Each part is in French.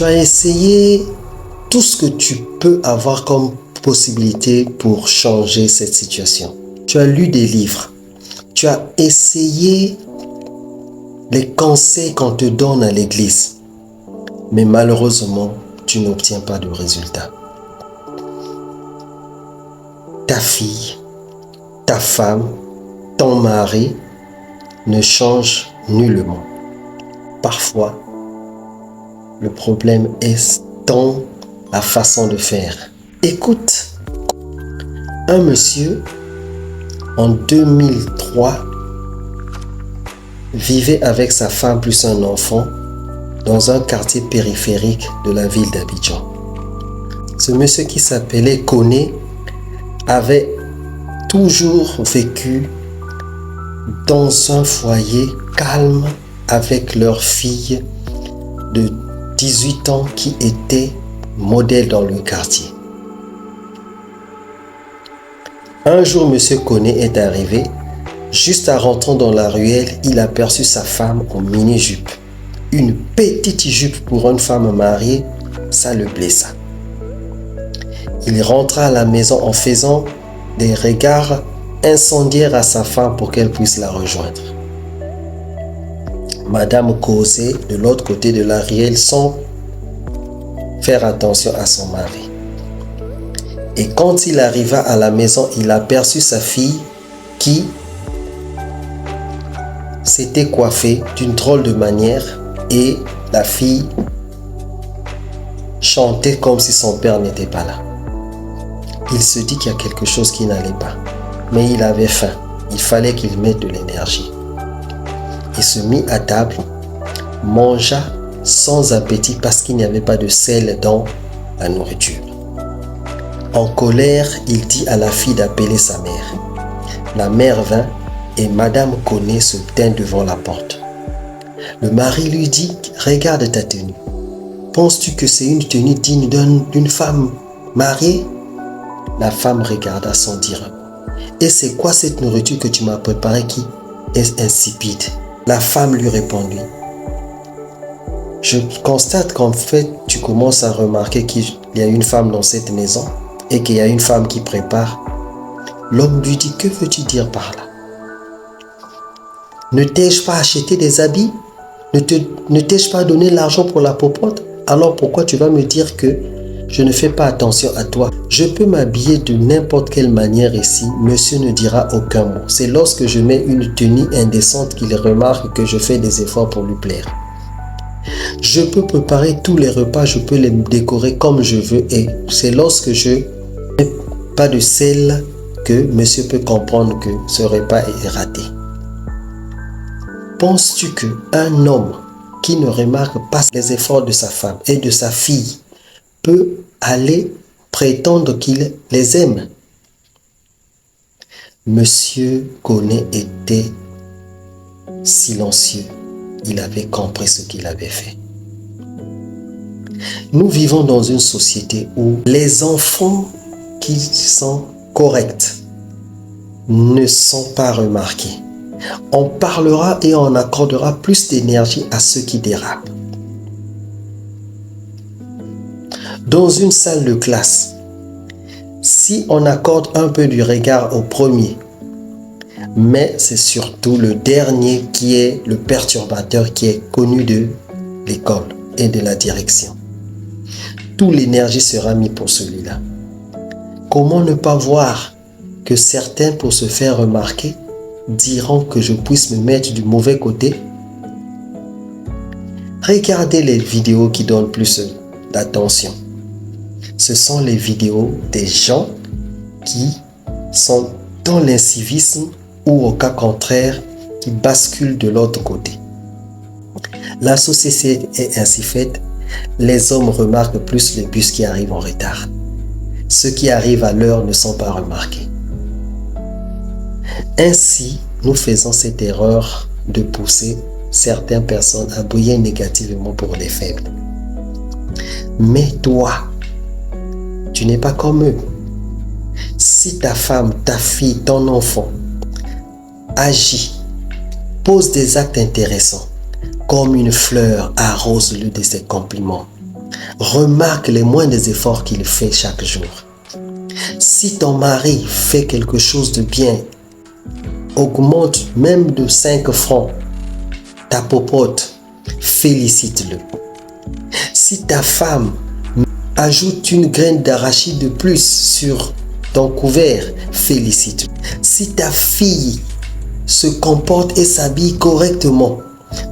Tu as essayé tout ce que tu peux avoir comme possibilité pour changer cette situation. Tu as lu des livres. Tu as essayé les conseils qu'on te donne à l'église. Mais malheureusement, tu n'obtiens pas de résultat. Ta fille, ta femme, ton mari ne changent nullement. Parfois, le problème est dans la façon de faire. Écoute, un monsieur en 2003 vivait avec sa femme plus un enfant dans un quartier périphérique de la ville d'Abidjan. Ce monsieur qui s'appelait Koné avait toujours vécu dans un foyer calme avec leur fille de 18 ans qui était modèle dans le quartier. Un jour, monsieur Koné est arrivé. Juste en rentrant dans la ruelle, il aperçut sa femme en mini-jupe. Une petite jupe pour une femme mariée, ça le blessa. Il rentra à la maison en faisant des regards incendiaires à sa femme pour qu'elle puisse la rejoindre. Madame causait de l'autre côté de la ruelle sans faire attention à son mari. Et quand il arriva à la maison, il aperçut sa fille qui s'était coiffée d'une drôle de manière et la fille chantait comme si son père n'était pas là. Il se dit qu'il y a quelque chose qui n'allait pas, mais il avait faim. Il fallait qu'il mette de l'énergie. Il se mit à table, mangea sans appétit parce qu'il n'y avait pas de sel dans la nourriture. En colère, il dit à la fille d'appeler sa mère. La mère vint et Madame Koné se tint devant la porte. Le mari lui dit, regarde ta tenue. Penses-tu que c'est une tenue digne d'une femme mariée? La femme regarda sans dire. Et c'est quoi cette nourriture que tu m'as préparée qui est insipide? La femme lui répondit. Je constate qu'en fait, tu commences à remarquer qu'il y a une femme dans cette maison et qu'il y a une femme qui prépare. L'homme lui dit, que veux-tu dire par là? Ne t'ai-je pas acheté des habits? Ne t'ai-je pas donné l'argent pour la popote? Alors pourquoi tu vas me dire que je ne fais pas attention à toi? Je peux m'habiller de n'importe quelle manière ici, monsieur ne dira aucun mot. C'est lorsque je mets une tenue indécente qu'il remarque que je fais des efforts pour lui plaire. Je peux préparer tous les repas, je peux les décorer comme je veux et c'est lorsque je n'ai pas de sel que monsieur peut comprendre que ce repas est raté. Penses-tu qu'un homme qui ne remarque pas les efforts de sa femme et de sa fille peut aller prétendre qu'il les aime? Monsieur Koné était silencieux. Il avait compris ce qu'il avait fait. Nous vivons dans une société où les enfants qui sont corrects ne sont pas remarqués. On parlera et on accordera plus d'énergie à ceux qui dérapent. Dans une salle de classe, si on accorde un peu du regard au premier, mais c'est surtout le dernier qui est le perturbateur, qui est connu de l'école et de la direction. Toute l'énergie sera mise pour celui-là. Comment ne pas voir que certains, pour se faire remarquer, diront que je puisse me mettre du mauvais côté? Regardez les vidéos qui donnent plus d'attention. Ce sont les vidéos des gens qui sont dans l'incivisme ou au cas contraire, qui basculent de l'autre côté. La société est ainsi faite. Les hommes remarquent plus les bus qui arrivent en retard. Ceux qui arrivent à l'heure ne sont pas remarqués. Ainsi, nous faisons cette erreur de pousser certaines personnes à briller négativement pour les faibles. Mais toi, tu n'es pas comme eux. Si ta femme, ta fille, ton enfant agit, pose des actes intéressants, comme une fleur, arrose-le de ses compliments. Remarque les moindres efforts qu'il fait chaque jour. Si ton mari fait quelque chose de bien, augmente même de 5 francs ta popote, félicite-le. Si ta femme ajoute une graine d'arachide de plus sur ton couvert, félicite-le. Si ta fille se comporte et s'habille correctement,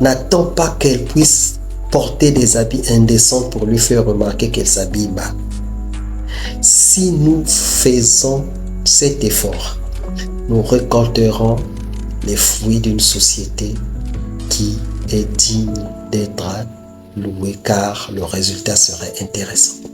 n'attends pas qu'elle puisse porter des habits indécents pour lui faire remarquer qu'elle s'habille mal. Si nous faisons cet effort, nous récolterons les fruits d'une société qui est digne d'être louée, car le résultat serait intéressant.